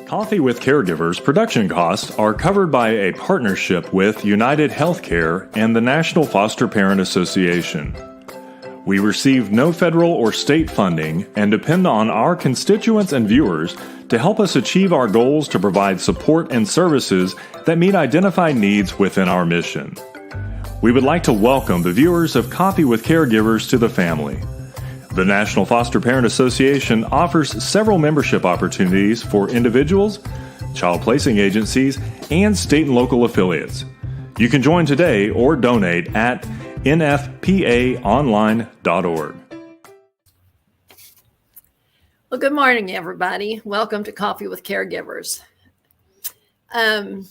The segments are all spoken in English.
Coffee with Caregivers production costs are covered by a partnership with United Healthcare and the National Foster Parent Association. We receive no federal or state funding and depend on our constituents and viewers to help us achieve our goals to provide support and services that meet identified needs within our mission. We would like to welcome the viewers of Coffee with Caregivers to the family. The National Foster Parent Association offers several membership opportunities for individuals, child placing agencies, and state and local affiliates. You can join today or donate at nfpaonline.org. Well, good morning, everybody. Welcome to Coffee with Caregivers. When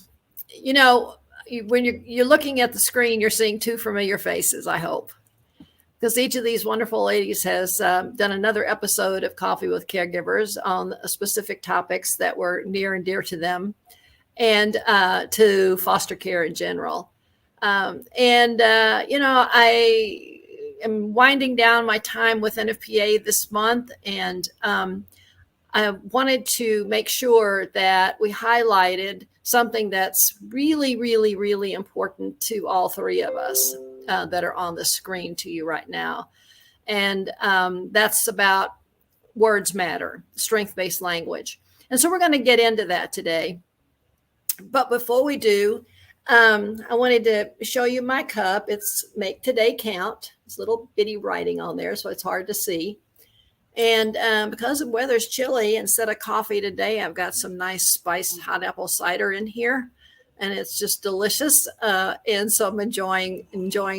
you're looking at the screen, you're seeing two familiar faces, I hope. Because each of these wonderful ladies has done another episode of Coffee with Caregivers on specific topics that were near and dear to them and to foster care in general. I am winding down my time with NFPA this month, and I wanted to make sure that we highlighted something that's really, really, really important to all three of us that are on the screen to you right now. And that's about words matter, strength-based language. And so we're going to get into that today. But before we do, I wanted to show you my cup. It's Make Today Count. It's little bitty writing on there, so it's hard to see. And because the weather's chilly, instead of coffee today, I've got some nice spiced hot apple cider in here. And it's just delicious. And so I'm enjoying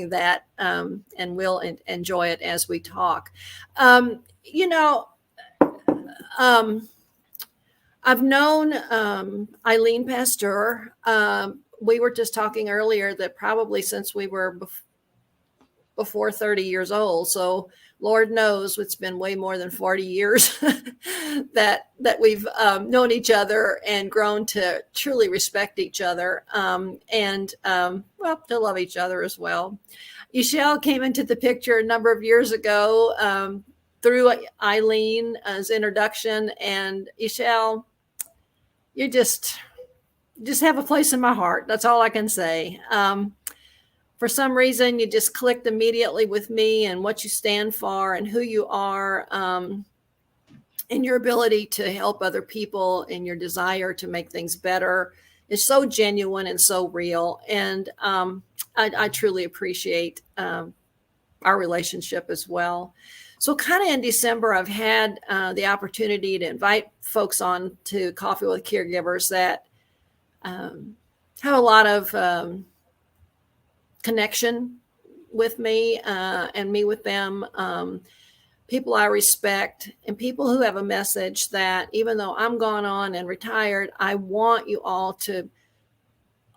that and will enjoy it as we talk. I've known Eileen Pasztor. We were just talking earlier that probably since we were before 30 years old. So Lord knows it's been way more than 40 years that we've known each other and grown to truly respect each other and to love each other as well. Eshele came into the picture a number of years ago through Eileen's introduction, and Eshele, you just have a place in my heart. That's all I can say. For some reason, you just clicked immediately with me and what you stand for and who you are and your ability to help other people and your desire to make things better is so genuine and so real. And I truly appreciate our relationship as well. So kind of in December, I've had the opportunity to invite folks on to Coffee with Caregivers that have a lot of connection with me and me with them, people I respect, and people who have a message that even though I'm gone on and retired, I want you all to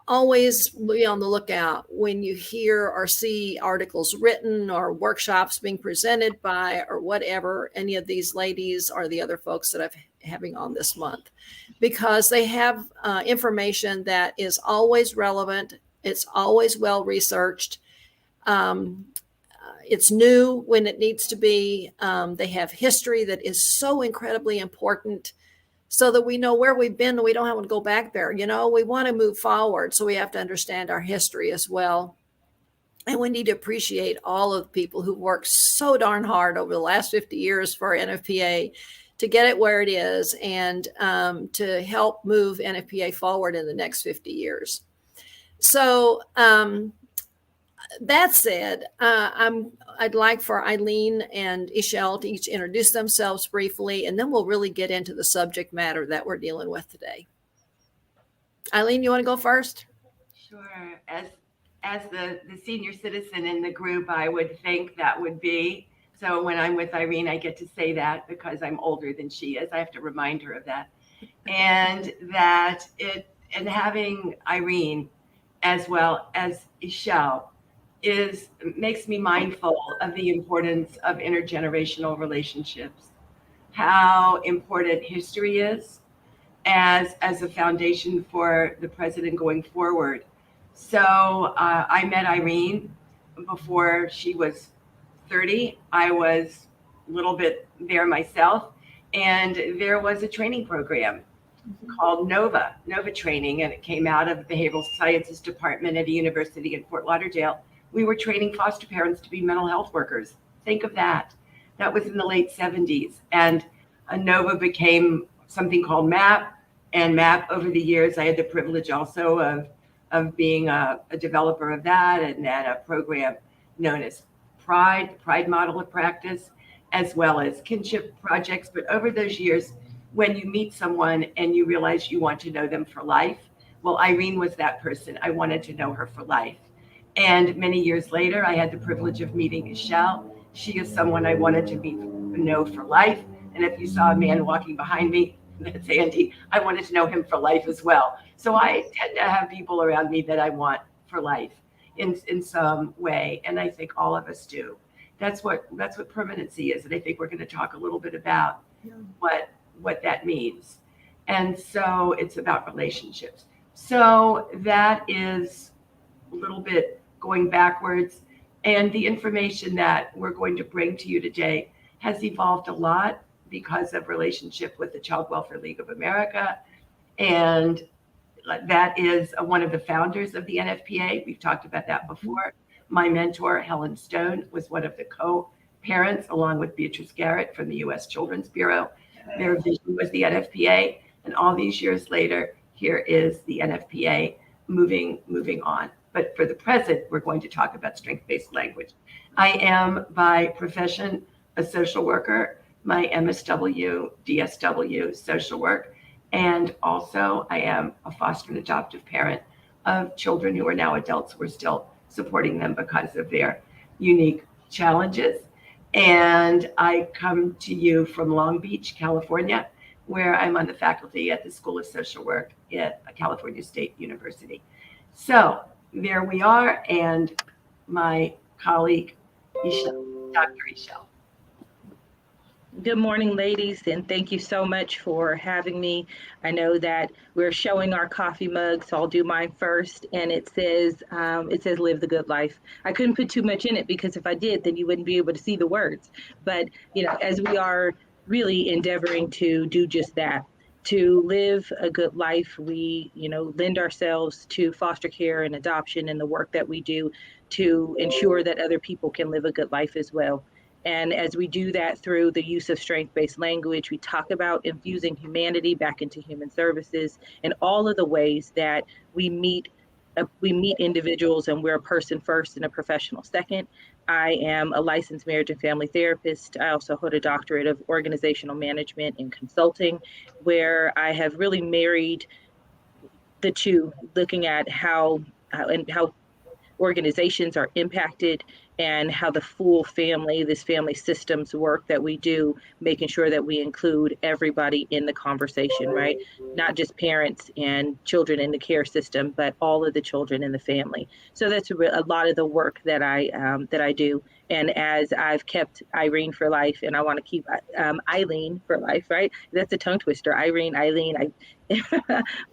always be on the lookout when you hear or see articles written or workshops being presented by or whatever any of these ladies or the other folks that I'm having on this month, because they have information that is always relevant. It's always well researched. It's new when it needs to be. They have history that is so incredibly important so that we know where we've been and we don't have to go back there. We want to move forward, so we have to understand our history as well. And we need to appreciate all of the people who worked so darn hard over the last 50 years for NFPA to get it where it is and to help move NFPA forward in the next 50 years. So that said, I'd like for Eileen and Eshele to each introduce themselves briefly, and then we'll really get into the subject matter that we're dealing with today. Eileen, you want to go first? Sure. As the senior citizen in the group, I would think that would be. So when I'm with Irene, I get to say that because I'm older than she is. I have to remind her of that. And having Irene as well as Eshele makes me mindful of the importance of intergenerational relationships, how important history is as a foundation for the president going forward. So I met Irene before she was 30. I was a little bit there myself, and there was a training program called Nova training, and it came out of the behavioral sciences department at a university in Fort Lauderdale. We were training foster parents to be mental health workers. Think of that. That was in the late 70s. And Nova became something called MAP. And MAP, over the years, I had the privilege also of being a developer of that, and then a program known as Pride model of practice, as well as kinship projects. But over those years, when you meet someone and you realize you want to know them for life, well, Irene was that person. I wanted to know her for life. And many years later, I had the privilege of meeting Eshele. She is someone I wanted to know for life. And if you saw a man walking behind me, that's Andy, I wanted to know him for life as well. So I tend to have people around me that I want for life in some way. And I think all of us do. That's what permanency is. And I think we're going to talk a little bit about what that means. And so it's about relationships. So that is a little bit going backwards. And the information that we're going to bring to you today has evolved a lot because of relationship with the Child Welfare League of America. And that is one of the founders of the NFPA. We've talked about that before. My mentor, Helen Stone, was one of the co-parents, along with Beatrice Garrett from the U.S. Children's Bureau. Their vision was the NFPA. And all these years later, here is the NFPA moving on. But for the present, we're going to talk about strength-based language. I am by profession a social worker, my MSW, DSW, social work. And also I am a foster and adoptive parent of children who are now adults. We're still supporting them because of their unique challenges. And I come to you from Long Beach, California, where I'm on the faculty at the School of Social Work at California State University. So there we are, and my colleague, Eshele, Dr. Eshele. Good morning, ladies, and thank you so much for having me. I know that we're showing our coffee mugs, so I'll do mine first. And it says live the good life. I couldn't put too much in it because if I did, then you wouldn't be able to see the words. But, as we are really endeavoring to do just that, to live a good life, we, lend ourselves to foster care and adoption and the work that we do to ensure that other people can live a good life as well. And as we do that through the use of strength-based language, we talk about infusing humanity back into human services and all of the ways that we meet individuals, and we're a person first and a professional second. I am a licensed marriage and family therapist. I also hold a doctorate of organizational management and consulting, where I have really married the two, looking at how organizations are impacted and how the full family, this family systems work that we do, making sure that we include everybody in the conversation, right? Not just parents and children in the care system, but all of the children in the family. So that's a lot of the work that I do. And as I've kept Irene for life, and I want to keep Eileen for life, right? That's a tongue twister. Irene, Eileen,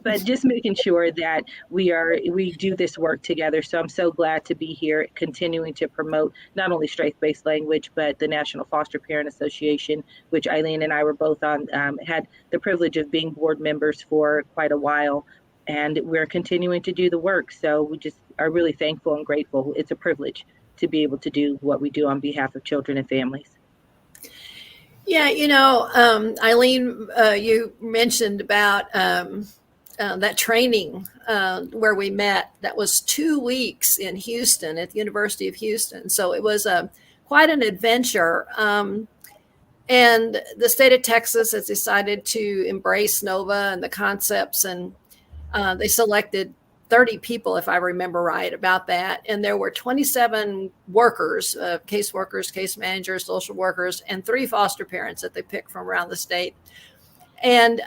but just making sure that we do this work together. So I'm so glad to be here, continuing to promote not only strength-based language, but the National Foster Parent Association, which Eileen and I were both on, had the privilege of being board members for quite a while. And we're continuing to do the work. So we just are really thankful and grateful. It's a privilege to be able to do what we do on behalf of children and families. Yeah, Eileen, you mentioned about that training where we met. That was 2 weeks in Houston at the University of Houston. So it was quite an adventure. And the state of Texas has decided to embrace NOVA and the concepts, and they selected 30 people, if I remember right, about that. And there were 27 workers, caseworkers, case managers, social workers, and 3 foster parents that they picked from around the state. And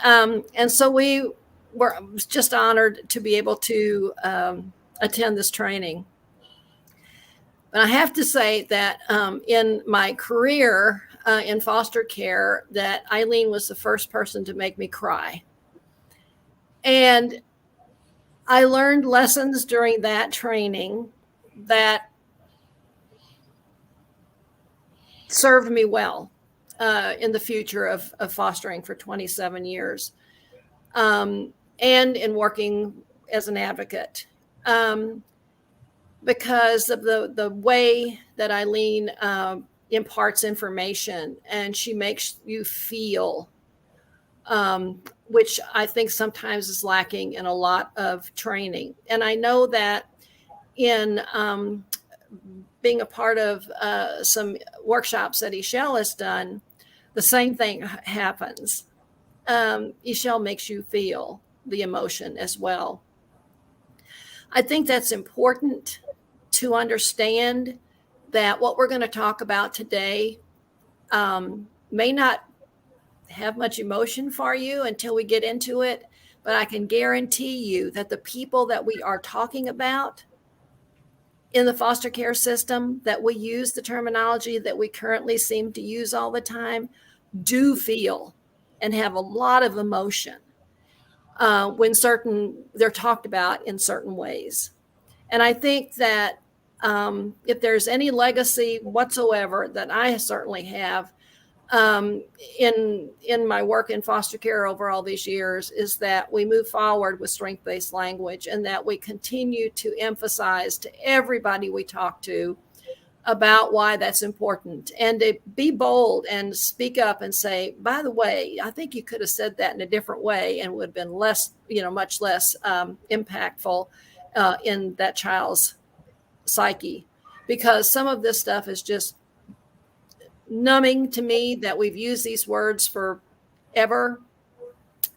so we were just honored to be able to attend this training. But I have to say that in my career in foster care, that Eileen was the first person to make me cry. And I learned lessons during that training that served me well in the future of fostering for 27 years. and in working as an advocate, because of the way that Eileen imparts information, and she makes you feel, which I think sometimes is lacking in a lot of training. And I know that in being a part of some workshops that Eshele has done, the same thing happens. Eshele makes you feel the emotion as well. I think that's important to understand, that what we're going to talk about today may not have much emotion for you until we get into it, but I can guarantee you that the people that we are talking about in the foster care system, that we use the terminology that we currently seem to use all the time, do feel and have a lot of emotion when they're talked about in certain ways. And I think that if there's any legacy whatsoever that I certainly have in my work in foster care over all these years, is that we move forward with strength-based language, and that we continue to emphasize to everybody we talk to about why that's important, and to be bold and speak up and say, by the way, I think you could have said that in a different way and would have been less, much less impactful in that child's psyche, because some of this stuff is just numbing to me, that we've used these words forever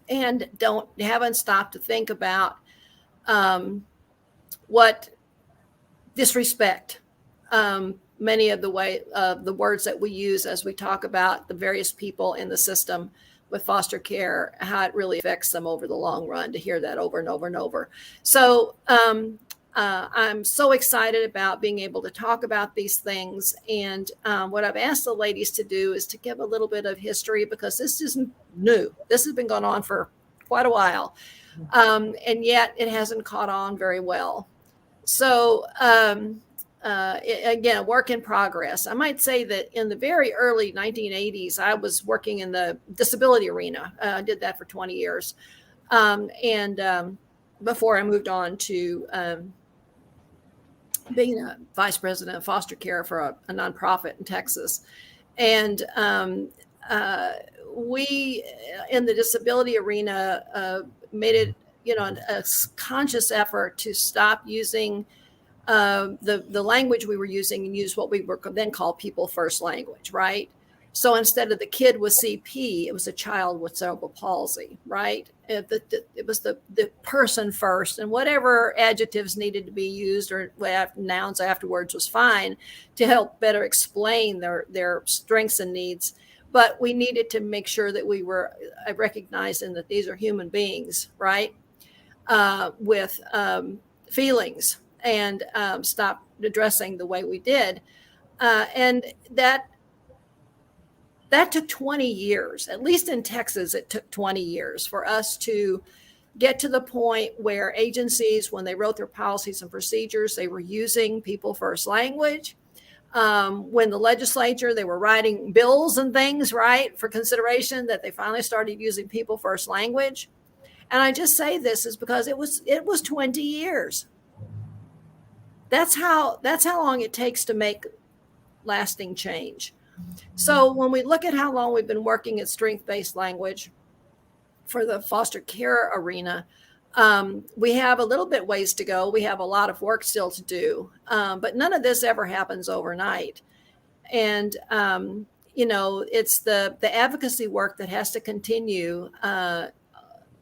and haven't stopped to think about what disrespect many of the words that we use as we talk about the various people in the system with foster care, how it really affects them over the long run, to hear that over and over and over. So I'm so excited about being able to talk about these things. And what I've asked the ladies to do is to give a little bit of history, because this isn't new. This has been going on for quite a while. And yet it hasn't caught on very well. So again, a work in progress. I might say that in the very early 1980s, I was working in the disability arena. I did that for 20 years. And before I moved on to being a vice president of foster care for a nonprofit in Texas. And we, in the disability arena, made it, a conscious effort to stop using the language we were using, and use what we were then called people first language, right? So instead of the kid with CP, it was a child with cerebral palsy, right? It was the person first, and whatever adjectives needed to be used or nouns afterwards was fine, to help better explain their strengths and needs. But we needed to make sure that we were recognizing that these are human beings, right? With feelings, and stop addressing the way we did. And that took 20 years, at least in Texas. It took 20 years for us to get to the point where agencies, when they wrote their policies and procedures, they were using people first language. When the legislature, they were writing bills and things, right, for consideration, that they finally started using people first language. And I just say this is because it was 20 years. That's how long it takes to make lasting change. So when we look at how long we've been working at strength-based language for the foster care arena, we have a little bit ways to go. We have a lot of work still to do, but none of this ever happens overnight. And, it's the advocacy work that has to continue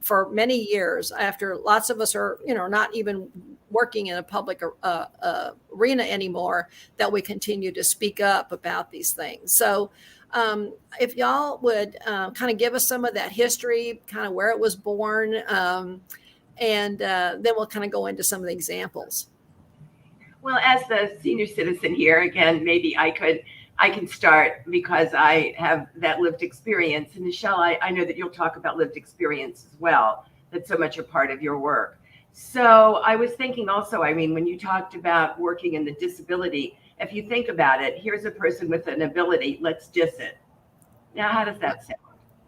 for many years after lots of us are, not even working in a public arena anymore, that we continue to speak up about these things. So if y'all would kind of give us some of that history, kind of where it was born, and then we'll kind of go into some of the examples. Well, as the senior citizen here, again, maybe I can start, because I have that lived experience. And Eshele, I know that you'll talk about lived experience as well. That's so much a part of your work. So I was thinking also, when you talked about working in the disability, if you think about it, here's a person with an ability, let's diss it. Now, how does that sound?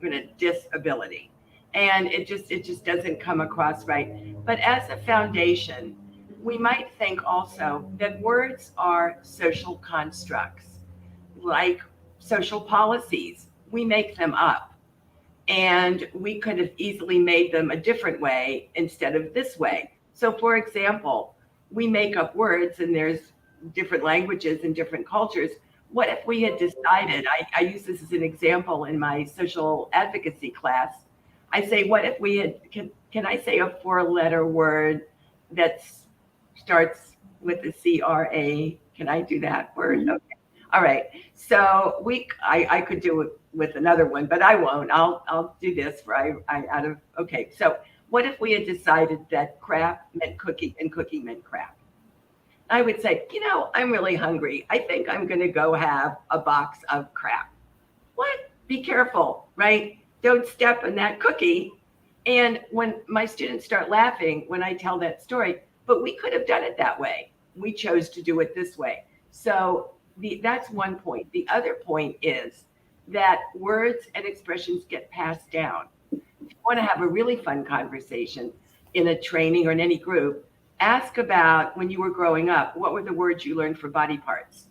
With a disability. and it just doesn't come across right. But as a foundation, we might think also that words are social constructs, like social policies. We make them up, and we could have easily made them a different way instead of this way. So, for example, we make up words, and there's different languages and different cultures. What if we had decided, I use this as an example in my social advocacy class. I say, what if we had, can I say a 4-letter word that starts with a CRA? Can I do that word? Okay. All right. So I could do it with another one, but I won't. I'll do this okay. So what if we had decided that crap meant cookie and cookie meant crap? I would say, I'm really hungry. I think I'm going to go have a box of crap. What? Be careful, right? Don't step on that cookie. And when my students start laughing when I tell that story, but we could have done it that way. We chose to do it this way. So that's one point. The other point is that words and expressions get passed down. If you want to have a really fun conversation in a training or in any group, ask about when you were growing up, what were the words you learned for body parts?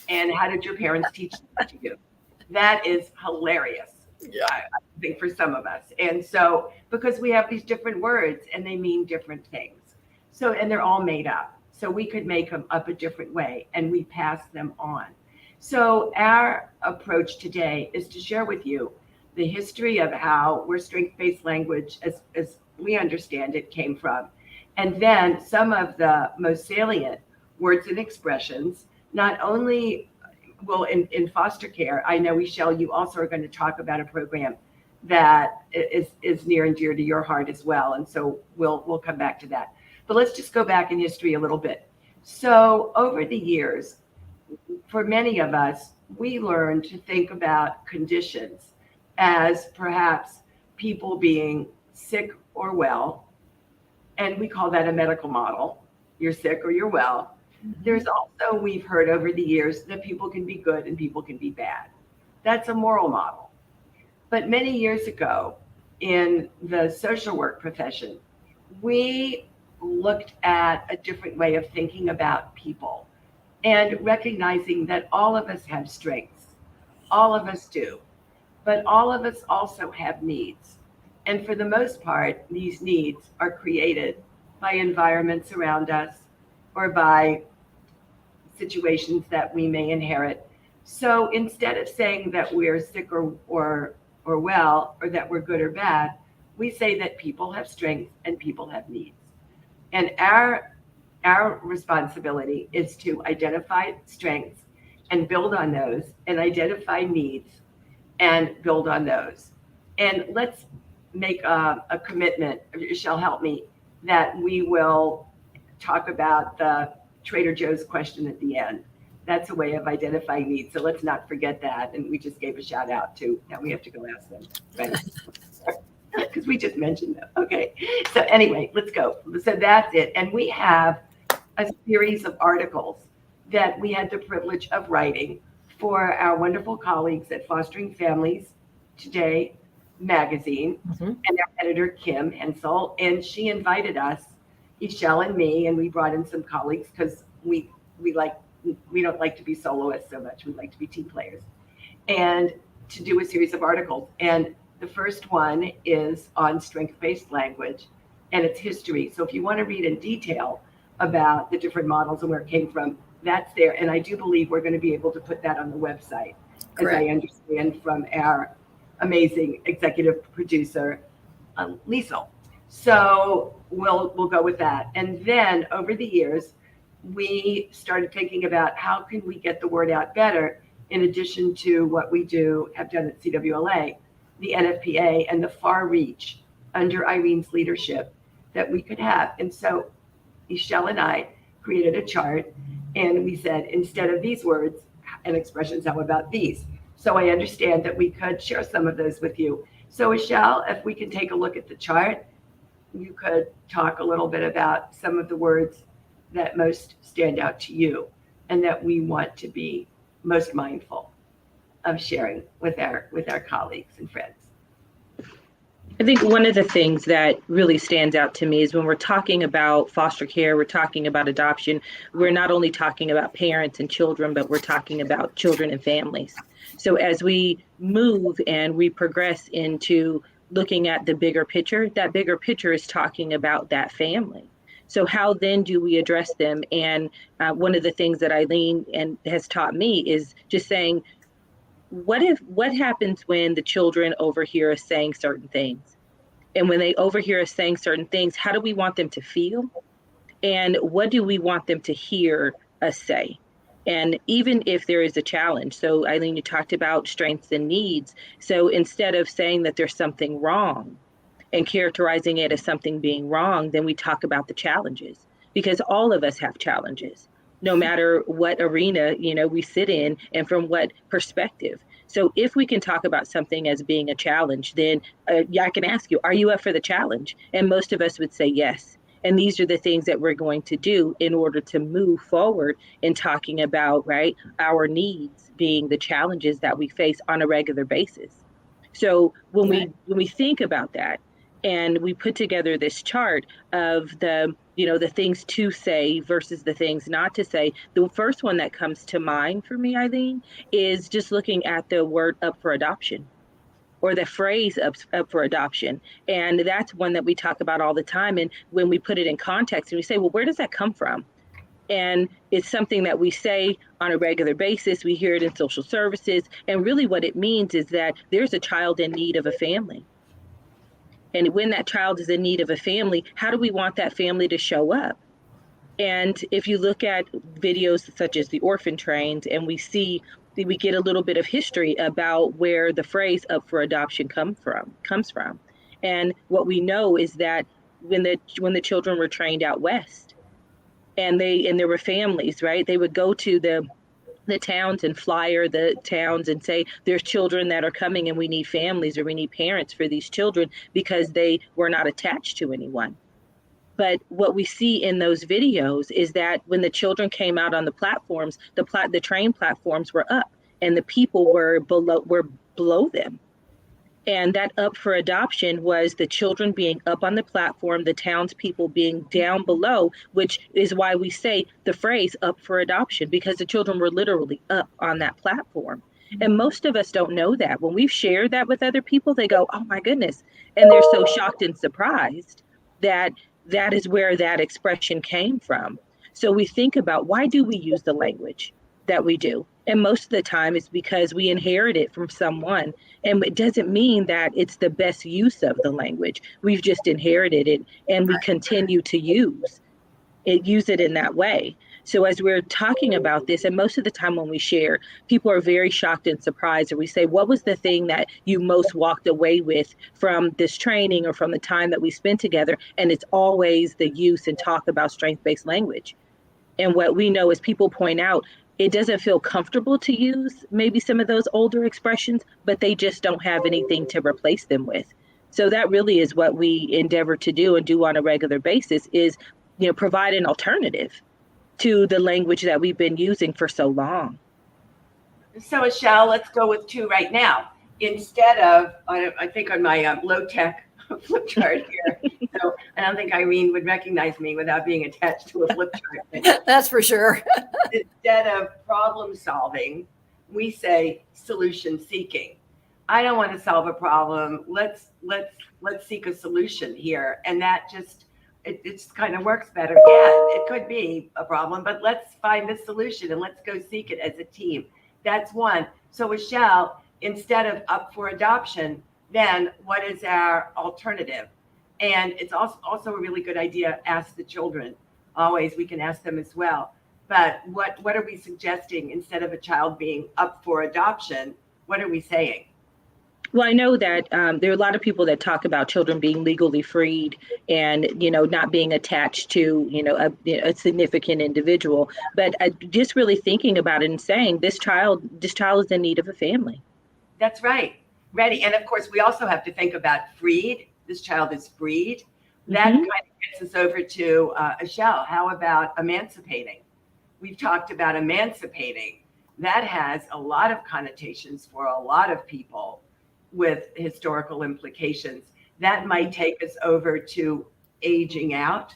And how did your parents teach them to you? That is hilarious. Yeah. I think for some of us. And so, because we have these different words and they mean different things. So, and they're all made up. So we could make them up a different way and we pass them on. So our approach today is to share with you the history of how where strength-based language, as we understand it, came from. And then some of the most salient words and expressions, not only well, in foster care, I know, Eshele, you also are going to talk about a program that is near and dear to your heart as well. And so we'll come back to that. But let's just go back in history a little bit. So over the years, for many of us, we learned to think about conditions as perhaps people being sick or well. And we call that a medical model. You're sick or you're well. There's also, we've heard over the years, that people can be good and people can be bad. That's a moral model. But many years ago, in the social work profession, we looked at a different way of thinking about people and recognizing that all of us have strengths. All of us do. But all of us also have needs. And for the most part, these needs are created by environments around us or by situations that we may inherit. So instead of saying that we're sick or well, or that we're good or bad, we say that people have strengths and people have needs. And our responsibility is to identify strengths and build on those, and identify needs and build on those. And let's make a commitment, Eshele, help me, that we will talk about the Trader Joe's question at the end. That's a way of identifying needs. So let's not forget that. And we just gave a shout out to, now we have to go ask them, right? Because we just mentioned them. Okay. So anyway, let's go. So that's it. And we have a series of articles that we had the privilege of writing for our wonderful colleagues at Fostering Families Today magazine, and our editor, Kim Hensel. And she invited us, Eshele and me, and we brought in some colleagues because we don't like to be soloists so much. We like to be team players, and to do a series of articles. And the first one is on strength-based language and its history. So if you want to read in detail about the different models and where it came from, that's there. And I do believe we're going to be able to put that on the website, Correct. As I understand from our amazing executive producer, Liesel. So we'll go with that. And then over the years, we started thinking about how can we get the word out better, in addition to what we have done at CWLA, the NFPA, and the far reach under Eileen's leadership that we could have. And so Eshele and I created a chart, and we said, instead of these words and expressions, how about these? So I understand that we could share some of those with you. So Eshele, if we can take a look at the chart, you could talk a little bit about some of the words that most stand out to you and that we want to be most mindful of sharing with our colleagues and friends. I think one of the things that really stands out to me is when we're talking about foster care, we're talking about adoption, we're not only talking about parents and children, but we're talking about children and families. So as we move and we progress into looking at the bigger picture, that bigger picture is talking about that family. So how then do we address them? And one of the things that Eileen has taught me is just saying, what happens when the children overhear us saying certain things? And when they overhear us saying certain things, how do we want them to feel? And what do we want them to hear us say? And even if there is a challenge, so Eileen, you talked about strengths and needs. So instead of saying that there's something wrong and characterizing it as something being wrong, then we talk about the challenges, because all of us have challenges, no matter what arena, we sit in and from what perspective. So if we can talk about something as being a challenge, then I can ask you, are you up for the challenge? And most of us would say yes. And these are the things that we're going to do in order to move forward in talking about, right, our needs being the challenges that we face on a regular basis. So when we think about that and we put together this chart of the things to say versus the things not to say, the first one that comes to mind for me, Eileen, is just looking at the word up for adoption, or the phrase up for adoption. And that's one that we talk about all the time. And when we put it in context and we say, well, where does that come from? And it's something that we say on a regular basis. We hear it in social services. And really what it means is that there's a child in need of a family. And when that child is in need of a family, how do we want that family to show up? And if you look at videos such as the orphan trains, and we get a little bit of history about where the phrase up for adoption comes from. And what we know is that when the children were trained out west, and there were families, right? They would go to the towns and flyer the towns and say, there's children that are coming and we need families, or we need parents for these children, because they were not attached to anyone. But what we see in those videos is that when the children came out on the platforms, the train platforms were up and the people were below them. And that up for adoption was the children being up on the platform, the townspeople being down below, which is why we say the phrase up for adoption, because the children were literally up on that platform. And most of us don't know that. When we've shared that with other people, they go, oh my goodness. And they're so shocked and surprised that that is where that expression came from. So we think about, why do we use the language that we do? And most of the time it's because we inherit it from someone. And it doesn't mean that it's the best use of the language. We've just inherited it and we continue to use it in that way. So as we're talking about this, and most of the time when we share, people are very shocked and surprised. And we say, what was the thing that you most walked away with from this training or from the time that we spent together? And it's always the use and talk about strength-based language. And what we know is people point out, it doesn't feel comfortable to use maybe some of those older expressions, but they just don't have anything to replace them with. So that really is what we endeavor to do and do on a regular basis, is provide an alternative to the language that we've been using for so long. So Eshele, let's go with 2 right now. Instead of, I think on my low-tech flip chart here, so I don't think Eileen would recognize me without being attached to a flip chart. That's for sure. Instead of problem solving, we say solution seeking. I don't want to solve a problem. Let's seek a solution here. And that just, it kind of works better. Yeah, it could be a problem, but let's find a solution and let's go seek it as a team. That's one. So Eshele, instead of up for adoption, then what is our alternative? And it's also a really good idea, ask the children. Always, we can ask them as well. But what are we suggesting instead of a child being up for adoption? What are we saying? Well, I know that there are a lot of people that talk about children being legally freed and, not being attached to, a significant individual. But just really thinking about it and saying this child is in need of a family. That's right. Ready. And of course, we also have to think about freed. This child is freed. That kind of gets us over to Eshele. How about emancipating? We've talked about emancipating. That has a lot of connotations for a lot of people with historical implications. that might take us over to aging out.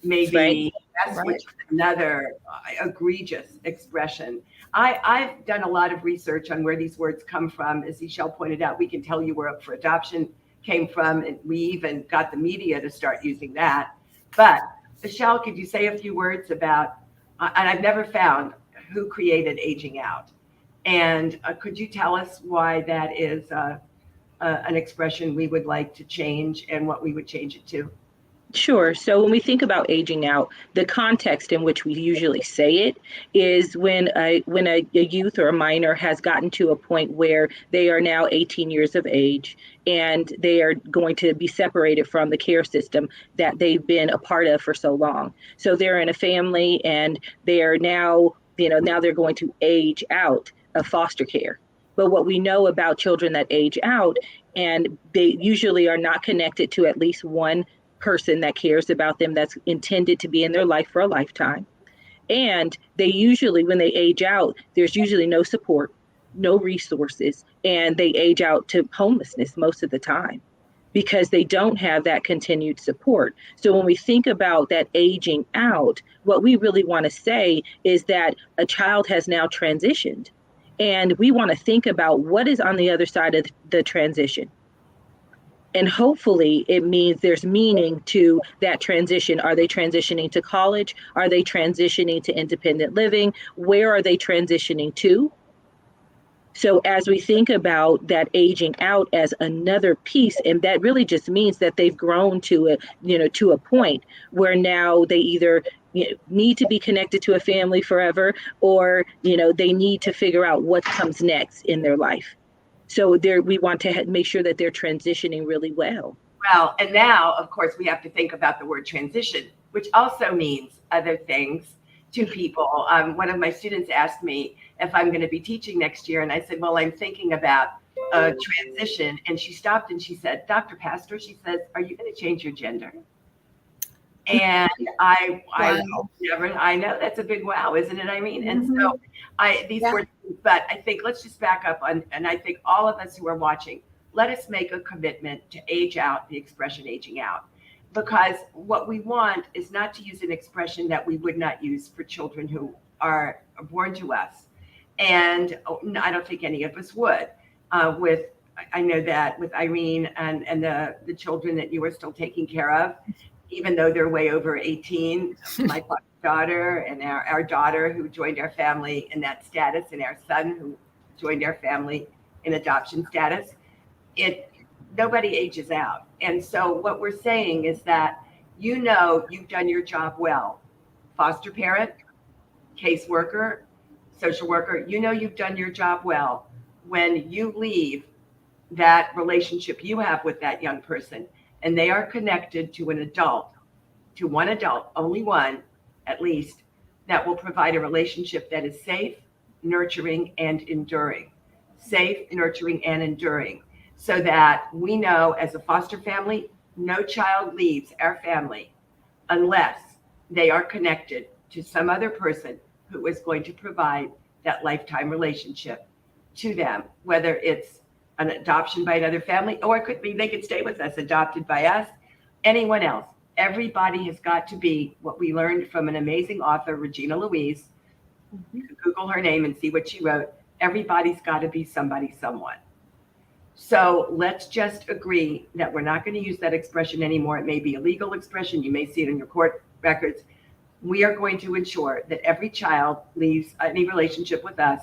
Maybe that's Right. which is another egregious expression. I've done a lot of research on where these words come from. As Eshele pointed out, we can tell you where Up for Adoption came from, and we even got the media to start using that. But Eshele, could you say a few words about, and I've never found who created aging out. And could you tell us why that is an expression we would like to change and what we would change it to? Sure. So when we think about aging out, the context in which we usually say it is when a youth or a minor has gotten to a point where they are now 18 years of age and they are going to be separated from the care system that they've been a part of for so long. So they're in a family and they are now, now they're going to age out of foster care. But what we know about children that age out, and they usually are not connected to at least one person that cares about them, that's intended to be in their life for a lifetime. And they usually, when they age out, there's usually no support, no resources, and they age out to homelessness most of the time because they don't have that continued support. So when we think about that aging out, what we really want to say is that a child has now transitioned, and we want to think about what is on the other side of the transition. And hopefully it means there's meaning to that transition. Are they transitioning to college? Are they transitioning to independent living? Where are they transitioning to? So as we think about that aging out as another piece, and that really just means that they've grown to a point where now they either need to be connected to a family forever, or they need to figure out what comes next in their life. So we want to make sure that they're transitioning really well. Well, and now, of course, we have to think about the word transition, which also means other things to people. One of my students asked me if I'm going to be teaching next year, and I said, well, I'm thinking about a transition. And she stopped and she said, Dr. Pasztor, she says, are you going to change your gender? And I know that's a big wow, isn't it? I mean, and so these words, but I think let's just back up and I think all of us who are watching, let us make a commitment to age out, the expression aging out, because what we want is not to use an expression that we would not use for children who are born to us. And I don't think any of us would. I know that with Eileen and the children that you are still taking care of, even though they're way over 18, my daughter and our daughter who joined our family in that status, and our son who joined our family in adoption status, nobody ages out. And so what we're saying is that, you've done your job well. Foster parent, caseworker, social worker, you've done your job well when you leave that relationship you have with that young person, and they are connected to one adult, only one at least, that will provide a relationship that is safe, nurturing, and enduring. Safe, nurturing, and enduring. So that we know as a foster family, no child leaves our family unless they are connected to some other person who is going to provide that lifetime relationship to them, whether it's an adoption by another family, or it could be they could stay with us, adopted by us, anyone else. Everybody has got to be what we learned from an amazing author, Regina Louise. You can Google her name and see what she wrote. Everybody's got to be somebody, someone. So let's just agree that we're not going to use that expression anymore. It may be a legal expression. You may see it in your court records. We are going to ensure that every child leaves any relationship with us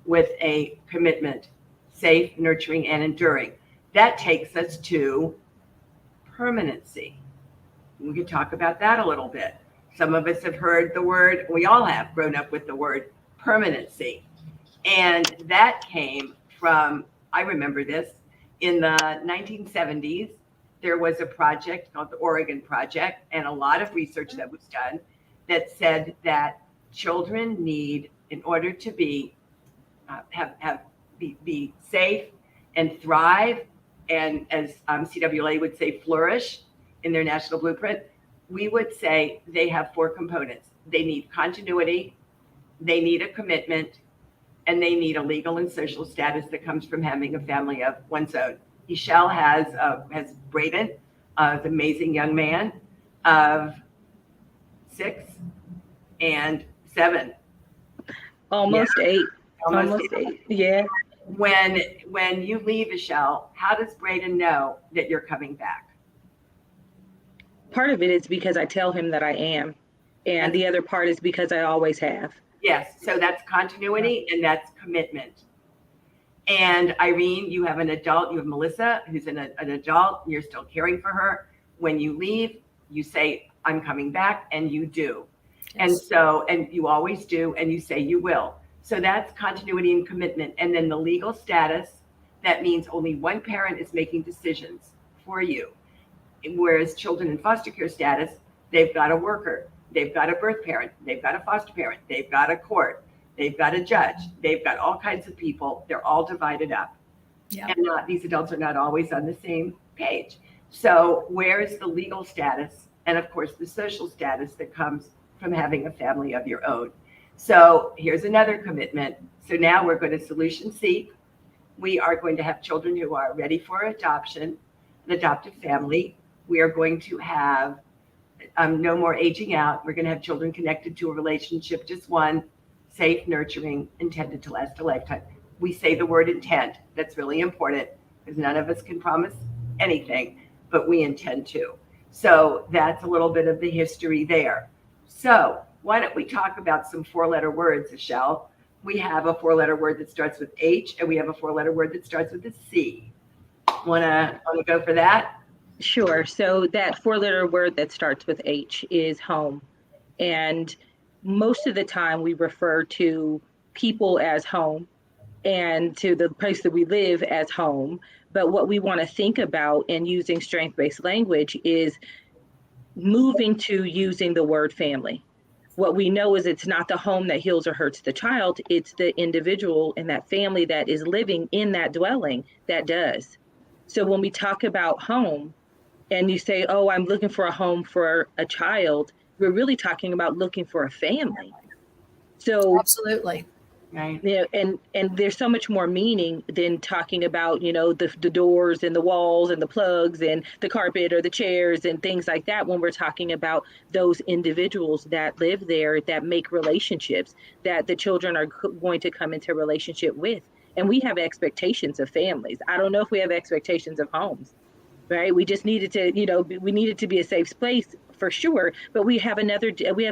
with a commitment, safe, nurturing, and enduring. That takes us to permanency. We could talk about that a little bit. Some of us have heard the word, we all have grown up with the word permanency. And that came from, I remember this, in the 1970s, there was a project called the Oregon Project, and a lot of research that was done that said that children need, in order to be safe and thrive, and as CWA would say, flourish in their national blueprint, we would say they have 4 components. They need continuity, they need a commitment, and they need a legal and social status that comes from having a family of one's own. Eshele has Braden, an amazing young man of 6 and 7. Almost 8. Almost Almost 8. 8. Yeah. When you leave, Eshele, how does Braden know that you're coming back? Part of it is because I tell him that I am. And the other part is because I always have. Yes. So that's continuity and that's commitment. And Irene, you have an adult, you have Melissa, who's an adult, you're still caring for her. When you leave, you say, I'm coming back, and you do. Yes. And you always do, and you say you will. So that's continuity and commitment. And then the legal status, that means only one parent is making decisions for you. Whereas children in foster care status, they've got a worker, they've got a birth parent, they've got a foster parent, they've got a court, they've got a judge, they've got all kinds of people. They're all divided up. Yeah. And these adults are not always on the same page. So where is the legal status? And of course, the social status that comes from having a family of your own. So here's another commitment. So now we're going to solution seek. We are going to have children who are ready for adoption, an adoptive family. We are going to have no more aging out. We're going to have children connected to a relationship, just one, safe, nurturing, intended to last a lifetime. We say the word intent. That's really important because none of us can promise anything, but we intend to. So that's a little bit of the history there. So why don't we talk about some 4-letter words, Eshele? We have a 4-letter word that starts with H, and we have a 4-letter word that starts with a C. Wanna go for that? Sure. So that 4-letter word that starts with H is home. And most of the time we refer to people as home and to the place that we live as home. But what we want to think about in using strength-based language is moving to using the word family. What we know is it's not the home that heals or hurts the child, it's the individual and that family that is living in that dwelling that does. So when we talk about home and you say, oh, I'm looking for a home for a child, we're really talking about looking for a family. So absolutely. Right. Yeah, and there's so much more meaning than talking about, the doors and the walls and the plugs and the carpet or the chairs and things like that when we're talking about those individuals that live there, that make relationships, that the children are going to come into relationship with. And we have expectations of families. I don't know if we have expectations of homes, right? We just needed to, we needed to be a safe place for sure, but we have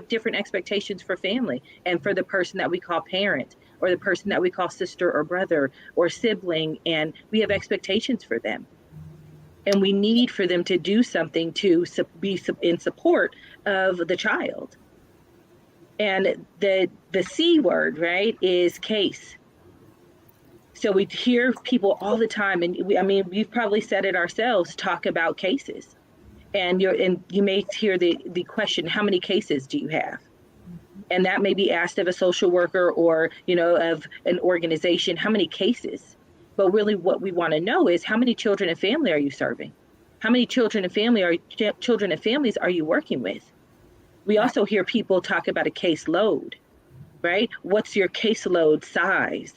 different expectations for family and for the person that we call parent or the person that we call sister or brother or sibling, and we have expectations for them. And we need for them to do something to be in support of the child. And the C word, right, is case. So we hear people all the time, and we've probably said it ourselves, talk about cases. And you may hear the question, how many cases do you have? And that may be asked of a social worker or, of an organization, how many cases? But really what we want to know is how many children and family are you serving? How many children and families are you working with? We also hear people talk about a caseload, right? What's your caseload size?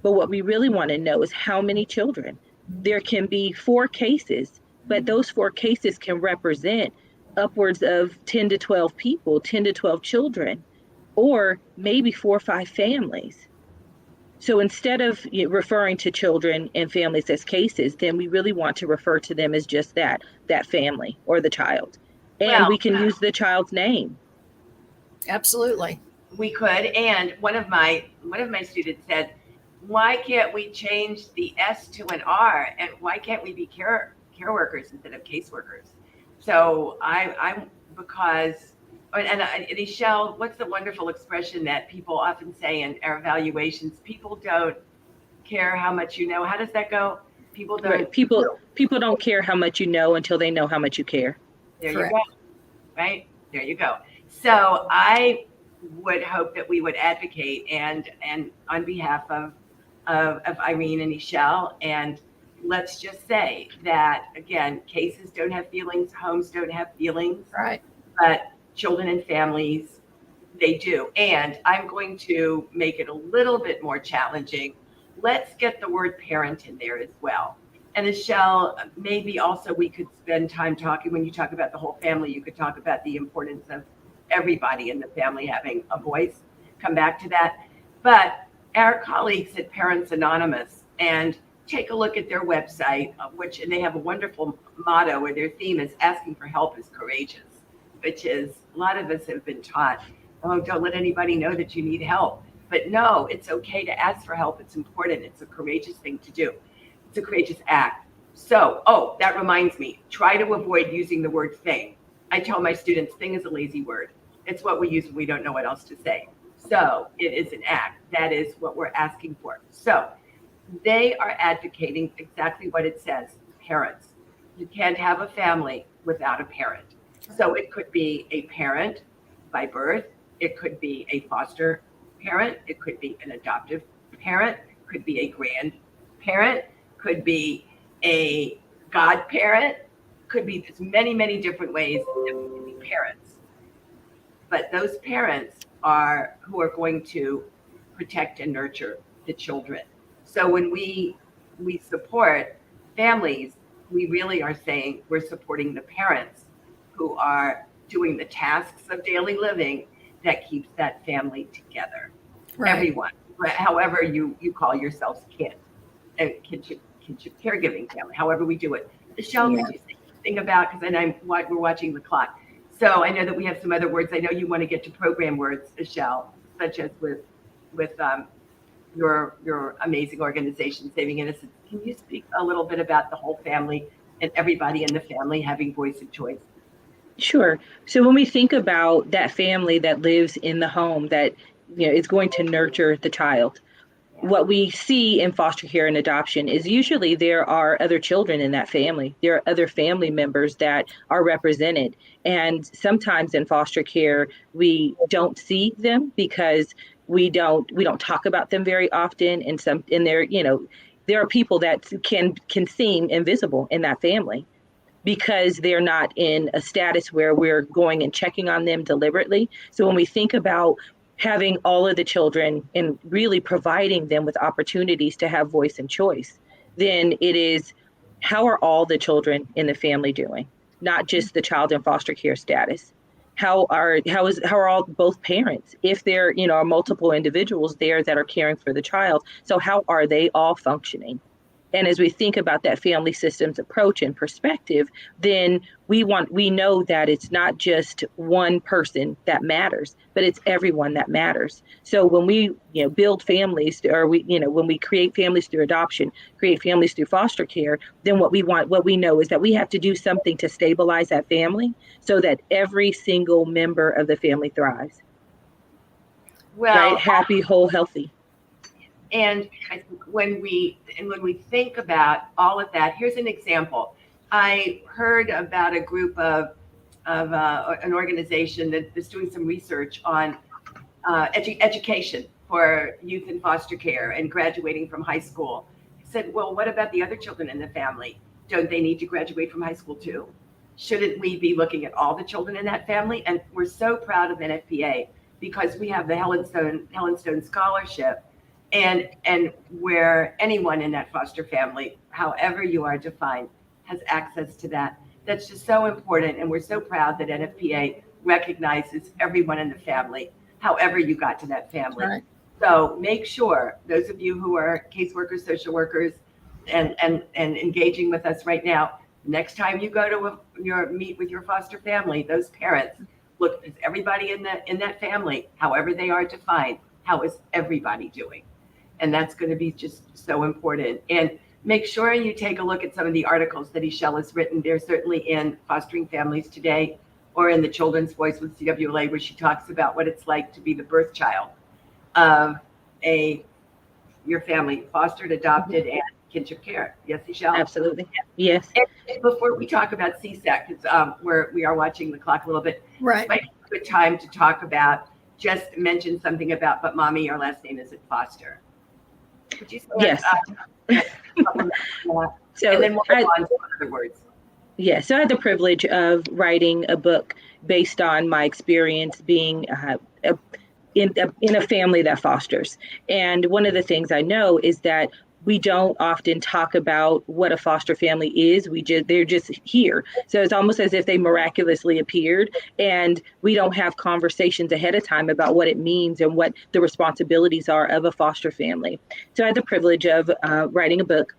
But what we really want to know is how many children. There can be 4 cases, but those 4 cases can represent upwards of 10 to 12 people, 10 to 12 children, or maybe 4 or 5 families. So instead of referring to children and families as cases, then we really want to refer to them as just that family or the child. And we can use the child's name. Absolutely. We could. And one of my students said, why can't we change the S to an R? And why can't we be care workers instead of caseworkers? So because Eshele, what's the wonderful expression that people often say in our evaluations? People don't care how much you know. How does that go? People don't. Right. People don't care how much you know until they know how much you care. There you go. Right there you go. So I would hope that we would advocate and on behalf of Irene and Eshele, and let's just say that again, cases don't have feelings, homes don't have feelings, right? But children and families, they do. And I'm going to make it a little bit more challenging. Let's get the word parent in there as well. And Eshele, maybe also we could spend time talking, when you talk about the whole family, you could talk about the importance of everybody in the family having a voice, come back to that. But our colleagues at Parents Anonymous, and take a look at their website, which, and they have a wonderful motto where their theme is asking for help is courageous, which is, a lot of us have been taught, oh, don't let anybody know that you need help. But no, it's okay to ask for help. It's important. It's a courageous thing to do. It's a courageous act. So, oh, that reminds me, try to avoid using the word thing. I tell my students, thing is a lazy word. It's what we use when we don't know what else to say. So it is an act. That is what we're asking for. So they are advocating exactly what it says, parents. You can't have a family without a parent. So it could be a parent by birth. It could be a foster parent. It could be an adoptive parent. Could be a grandparent. Could be a godparent. Could be, there's many, many different ways that we can be parents. But those parents are who are going to protect and nurture the children. So when we support families, we really are saying we're supporting the parents who are doing the tasks of daily living that keeps that family together. Right. Everyone, however you call yourselves kinship caregiving family, however we do it. Eshele, could you say something about, because then we're watching the clock. So I know that we have some other words. I know you want to get to program words, Eshele, such as with your amazing organization, Saving Innocence. Can you speak a little bit about the whole family and everybody in the family having voice and choice? Sure. So when we think about that family that lives in the home that is going to nurture the child, what we see in foster care and adoption is usually there are other children in that family. There are other family members that are represented. And sometimes in foster care, we don't see them because we don't talk about them very often. And there are people that can seem invisible in that family because they're not in a status where we're going and checking on them deliberately. So when we think about having all of the children and really providing them with opportunities to have voice and choice, then it is, how are all the children in the family doing? Not just the child in foster care status. How are all both parents? If there are multiple individuals there that are caring for the child, so how are they all functioning? And as we think about that family systems approach and perspective, then we know that it's not just one person that matters, but it's everyone that matters. So when we build families, or when we create families through adoption, create families through foster care, then what we know is that we have to do something to stabilize that family so that every single member of the family thrives. Well, right? Happy, whole, healthy. And I think when we think about all of that, here's an example. I heard about a group of an organization that's doing some research on education for youth in foster care and graduating from high school. I said, well, what about the other children in the family? Don't they need to graduate from high school too? Shouldn't we be looking at all the children in that family? And we're so proud of NFPA because we have the Helen Stone Scholarship. And where anyone in that foster family, however you are defined, has access to that. That's just so important. And we're so proud that NFPA recognizes everyone in the family, however you got to that family. Right. So make sure, those of you who are caseworkers, social workers, and engaging with us right now, next time you go to meet with your foster family, those parents, look, is everybody in that family, however they are defined, how is everybody doing? And that's going to be just so important. And make sure you take a look at some of the articles that Eshele has written. They're certainly in Fostering Families Today or in the Children's Voice with CWLA, where she talks about what it's like to be the birth child of your family, fostered, adopted, and kinship care. Yes, Eshele? Absolutely. Yes. And before we talk about CSEC, because we are watching the clock a little bit, right? Might be a good time to talk about, just mention something about, but mommy, your last name isn't Foster. Could you say yes. So, and then we'll move on to other words. Yeah, so I had the privilege of writing a book based on my experience being in a family that fosters. And one of the things I know is that we don't often talk about what a foster family is. They're just here. So it's almost as if they miraculously appeared, and we don't have conversations ahead of time about what it means and what the responsibilities are of a foster family. So I had the privilege of writing a book,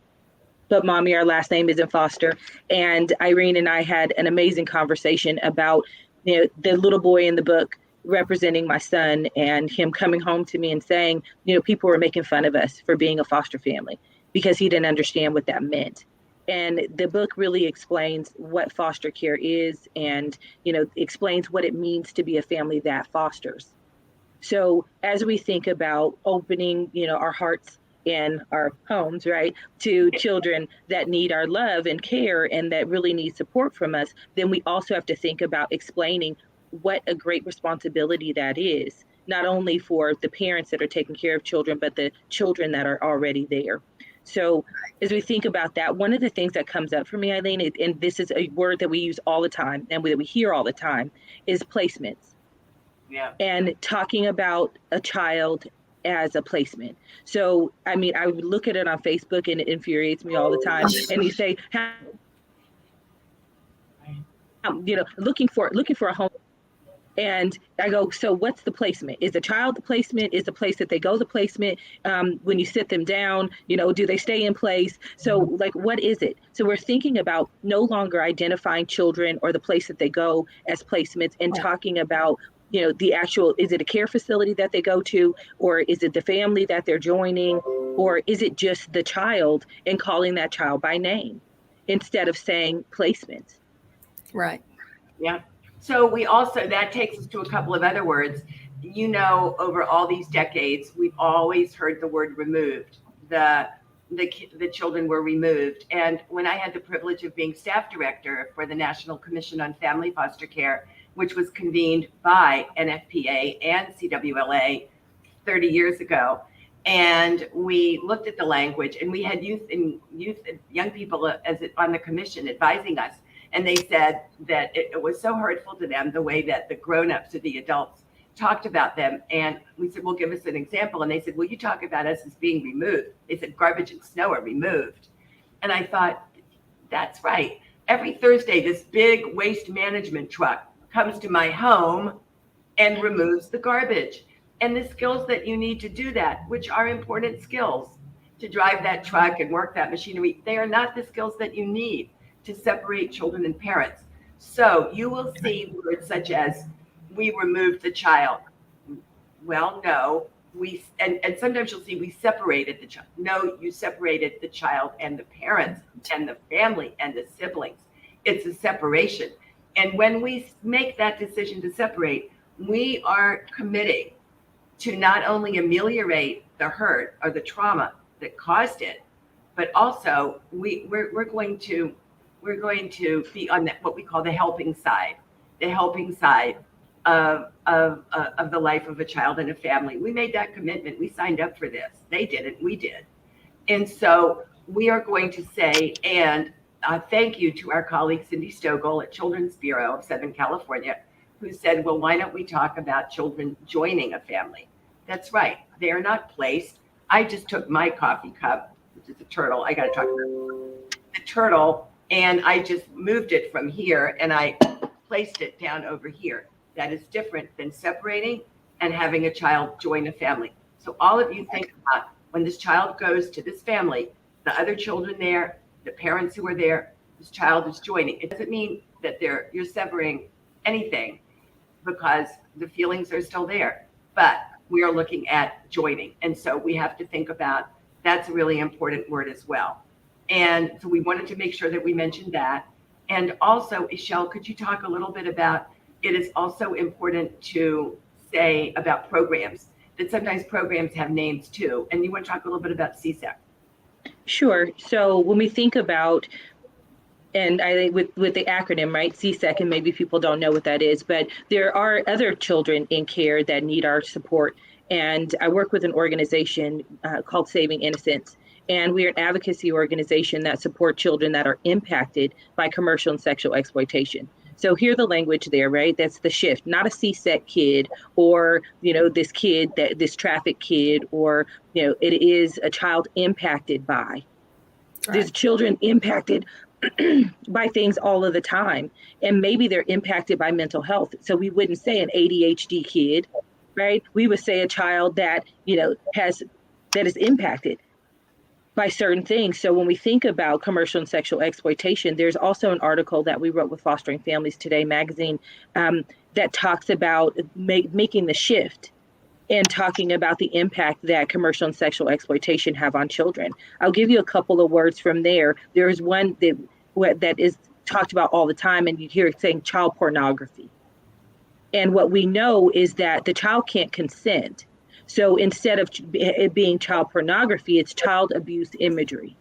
but Mommy, our last name isn't Foster. And Irene and I had an amazing conversation about, the little boy in the book representing my son, and him coming home to me and saying, people were making fun of us for being a foster family because he didn't understand what that meant. And the book really explains what foster care is, and, explains what it means to be a family that fosters. So as we think about opening, our hearts and our homes, right, to children that need our love and care and that really need support from us, then we also have to think about explaining what a great responsibility that is, not only for the parents that are taking care of children, but the children that are already there. So as we think about that, one of the things that comes up for me, Eileen, and this is a word that we use all the time and that we hear all the time, is placements. Yeah. And talking about a child as a placement. So, I would look at it on Facebook and it infuriates me all the time. And you say, looking for a home. And I go, so what's the placement? Is the child the placement? Is the place that they go the placement? When you sit them down, do they stay in place? So what is it? So we're thinking about no longer identifying children or the place that they go as placements, and talking about, the actual, is it a care facility that they go to, or is it the family that they're joining, or is it just the child, and calling that child by name instead of saying placement? Right. Yeah. So that takes us to a couple of other words. Over all these decades, we've always heard the word removed. The children were removed. And when I had the privilege of being staff director for the National Commission on Family Foster Care, which was convened by NFPA and CWLA 30 years ago, and we looked at the language, and we had young people on the commission advising us. And they said that it was so hurtful to them, the way that the grown-ups or the adults talked about them. And we said, well, give us an example. And they said, well, you talk about us as being removed. They said garbage and snow are removed. And I thought, that's right. Every Thursday, this big waste management truck comes to my home and removes the garbage. And the skills that you need to do that, which are important skills, to drive that truck and work that machinery, they are not the skills that you need to separate children and parents. So you will see words such as, we removed the child. Well, no, and sometimes you'll see, we separated the child. No, you separated the child and the parents and the family and the siblings. It's a separation. And when we make that decision to separate, we are committing to not only ameliorate the hurt or the trauma that caused it, but also we're going to be on that, what we call the helping side of the life of a child and a family. We made that commitment. We signed up for this. They didn't, we did. And so we are going to say, and thank you to our colleague Cindy Stogel at Children's Bureau of Southern California, who said, well, why don't we talk about children joining a family? That's right. They are not placed. I just took my coffee cup, which is a turtle. I got to talk about the turtle. And I just moved it from here and I placed it down over here. That is different than separating and having a child join a family. So all of you think about, when this child goes to this family, the other children there, the parents who are there, this child is joining. It doesn't mean that you're severing anything, because the feelings are still there, but we are looking at joining. And so we have to think about, that's a really important word as well. And so we wanted to make sure that we mentioned that. And also, Eshele, could you talk a little bit about, it is also important to say about programs, that sometimes programs have names too. And you want to talk a little bit about CSEC? Sure. So when we think about, and I think with the acronym, right, CSEC, and maybe people don't know what that is, but there are other children in care that need our support. And I work with an organization called Saving Innocence. And we are an advocacy organization that supports children that are impacted by commercial and sexual exploitation. So hear the language there, right? That's the shift, not a CSEC kid or, this kid, this trafficked kid, or, it is a child impacted by. Right. There's children impacted by things all of the time. And maybe they're impacted by mental health. So we wouldn't say an ADHD kid, right? We would say a child that, that is impacted by certain things. So when we think about commercial and sexual exploitation, there's also an article that we wrote with Fostering Families Today magazine that talks about making the shift and talking about the impact that commercial and sexual exploitation have on children. I'll give you a couple of words from there. There is one that is talked about all the time, and you hear it saying child pornography. And what we know is that the child can't consent. So instead of it being child pornography, it's child abuse imagery.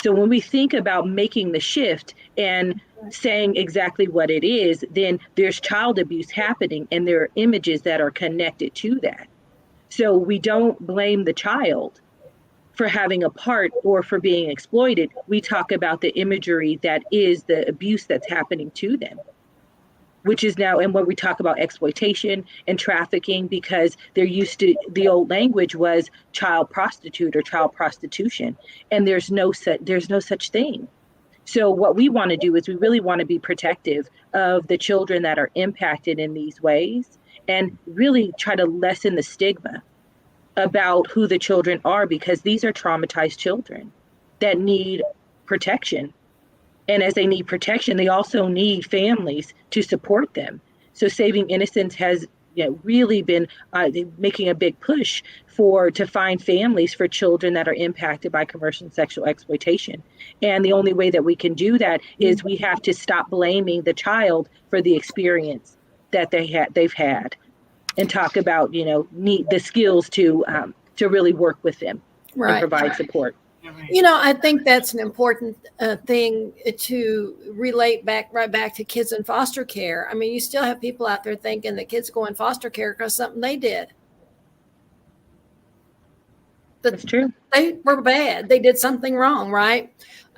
So when we think about making the shift and saying exactly what it is, then there's child abuse happening and there are images that are connected to that. So we don't blame the child for having a part or for being exploited. We talk about the imagery that is the abuse that's happening to them, which is now, and when we talk about exploitation and trafficking, because the old language was child prostitute or child prostitution, and there's no such thing. So what we want to do is we really want to be protective of the children that are impacted in these ways and really try to lessen the stigma about who the children are, because these are traumatized children that need protection. And as they need protection, they also need families to support them. So Saving Innocence has really been making a big push to find families for children that are impacted by commercial and sexual exploitation. And the only way that we can do that is we have to stop blaming the child for the experience that they've had, and talk about the skills to really work with them and provide support. I think that's an important thing to relate right back to kids in foster care. I mean, you still have people out there thinking that kids go in foster care because something they did. That's true. They were bad. They did something wrong, right?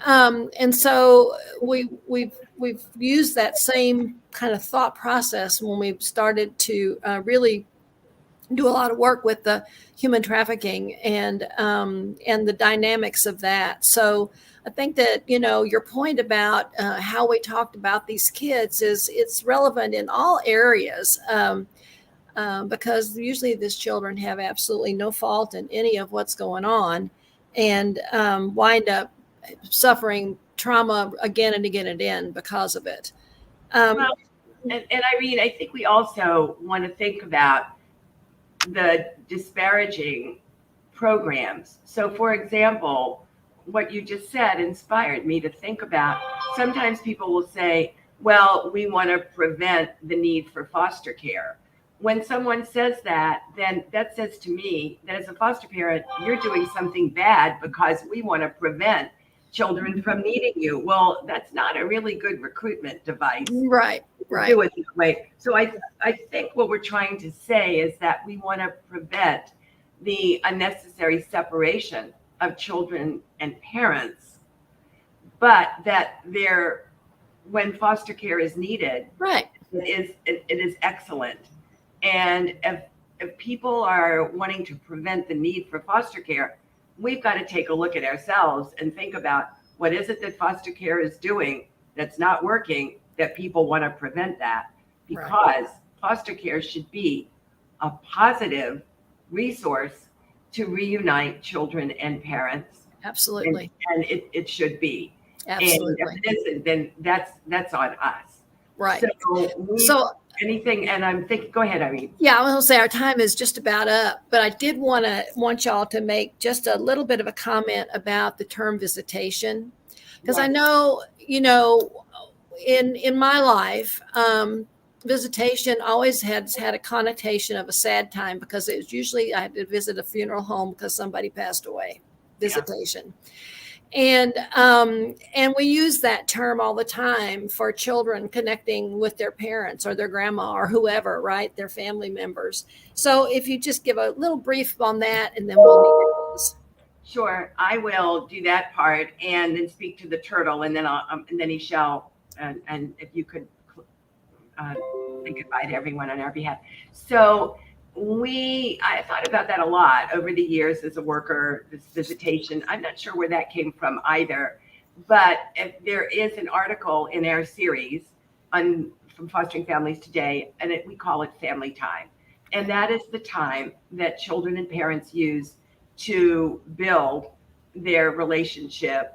And so we've used that same kind of thought process when we started to really do a lot of work with the human trafficking and the dynamics of that. So I think that, your point about how we talked about these kids it's relevant in all areas because usually these children have absolutely no fault in any of what's going on and wind up suffering trauma again and again and again because of it. And Irene, I think we also want to think about the disparaging programs. So for example, what you just said inspired me to think about, sometimes people will say, well, we want to prevent the need for foster care. When someone says that, then that says to me that as a foster parent, you're doing something bad because we want to prevent children from needing you. Well, that's not a really good recruitment device. Right. Do it that way. So I think what we're trying to say is that we want to prevent the unnecessary separation of children and parents, but that when foster care is needed, right, it is excellent. And if people are wanting to prevent the need for foster care, we've got to take a look at ourselves and think about what is it that foster care is doing that's not working, that people want to prevent that, because foster care should be a positive resource to reunite children and parents. Absolutely. And it should be. Absolutely. And if it isn't, then that's on us. Right. So anything, and I'm thinking, go ahead, Eileen. Yeah, I will say our time is just about up, but I did want y'all to make just a little bit of a comment about the term visitation, because I know, in my life, visitation always has had a connotation of a sad time, because it was usually I had to visit a funeral home because somebody passed away. Visitation. And we use that term all the time for children connecting with their parents or their grandma or whoever, right? Their family members. So if you just give a little brief on that, and then we'll need to close. Sure, I will do that part and then speak to the turtle, and then Eshele, and if you could say goodbye to everyone on our behalf. So I thought about that a lot over the years as a worker, this visitation. I'm not sure where that came from either, but if there is an article in our series from Fostering Families Today, and we call it Family Time. And that is the time that children and parents use to build their relationship,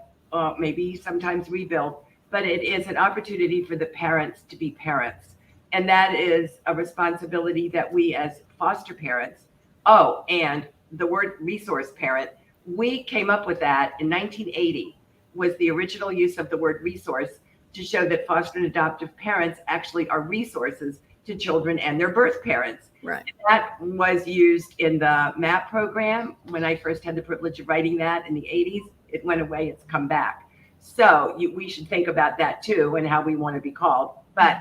maybe sometimes rebuild, but it is an opportunity for the parents to be parents. And that is a responsibility that we as foster parents, and the word resource parent, we came up with that in 1980, was the original use of the word resource to show that foster and adoptive parents actually are resources to children and their birth parents. Right. And that was used in the MAP program when I first had the privilege of writing that in the 80s. It went away, it's come back. So we should think about that too and how we want to be called. But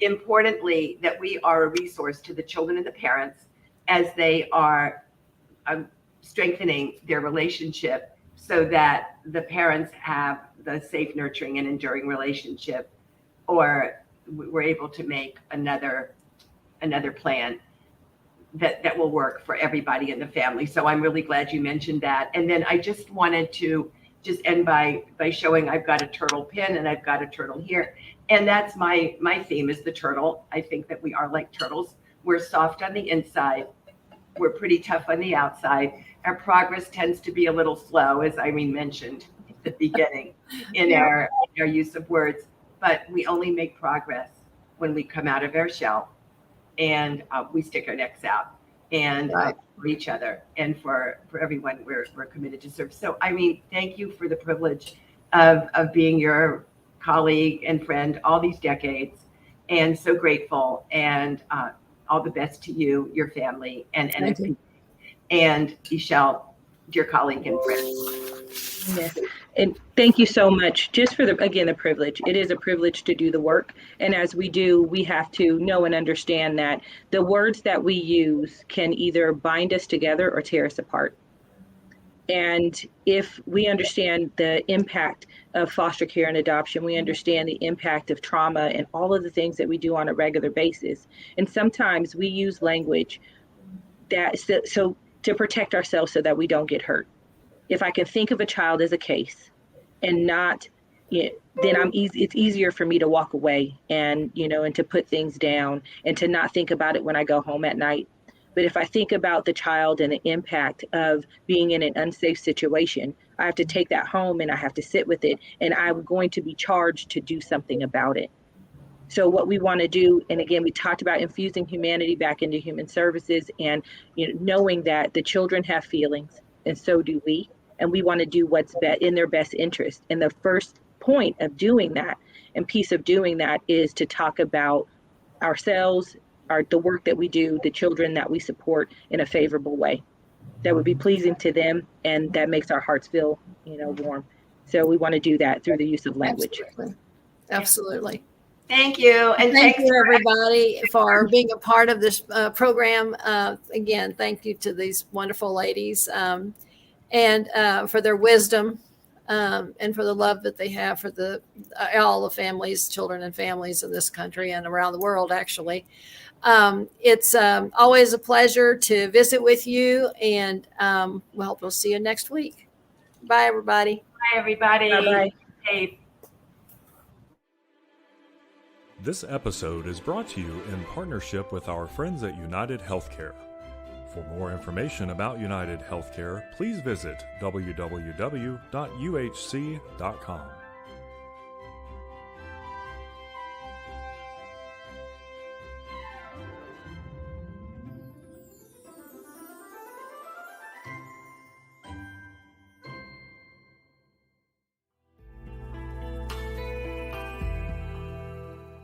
importantly, that we are a resource to the children and the parents as they are strengthening their relationship so that the parents have the safe, nurturing, and enduring relationship, or we're able to make another plan that will work for everybody in the family. So I'm really glad you mentioned that. And then I just wanted to just end by showing I've got a turtle pin and I've got a turtle here. And that's my theme is the turtle. I think that we are like turtles. We're soft on the inside. We're pretty tough on the outside. Our progress tends to be a little slow, as Eileen mentioned at the beginning in our use of words. But we only make progress when we come out of our shell and we stick our necks out and for each other and for everyone we're committed to serve. So, thank you for the privilege of being your colleague and friend all these decades, and so grateful, and all the best to you, your family, and NFP. And Eshele, dear colleague and friend. Yes. And thank you so much just for the privilege. It is a privilege to do the work. And as we do, we have to know and understand that the words that we use can either bind us together or tear us apart. And if we understand the impact of foster care and adoption, we understand the impact of trauma and all of the things that we do on a regular basis. And sometimes we use language that so to protect ourselves so that we don't get hurt. If I can think of a child as a case and not, then it's easier for me to walk away and to put things down and to not think about it when I go home at night. But if I think about the child and the impact of being in an unsafe situation, I have to take that home and I have to sit with it, and I'm going to be charged to do something about it. So what we want to do, and again, we talked about infusing humanity back into human services, and knowing that the children have feelings, and so do we, and we want to do what's in their best interest. And the first point of doing that and piece of doing that is to talk about ourselves, the work that we do, the children that we support in a favorable way that would be pleasing to them, and that makes our hearts feel warm. So we want to do that through the use of language. Absolutely. Thank you. And thank you, everybody, for being a part of this program. Again, thank you to these wonderful ladies and for their wisdom and for the love that they have for all the families, children and families in this country and around the world, actually. It's always a pleasure to visit with you, and we'll see you next week. Bye, everybody. Bye, everybody. Bye-bye. Hey. This episode is brought to you in partnership with our friends at United Healthcare. For more information about United Healthcare, please visit www.uhc.com.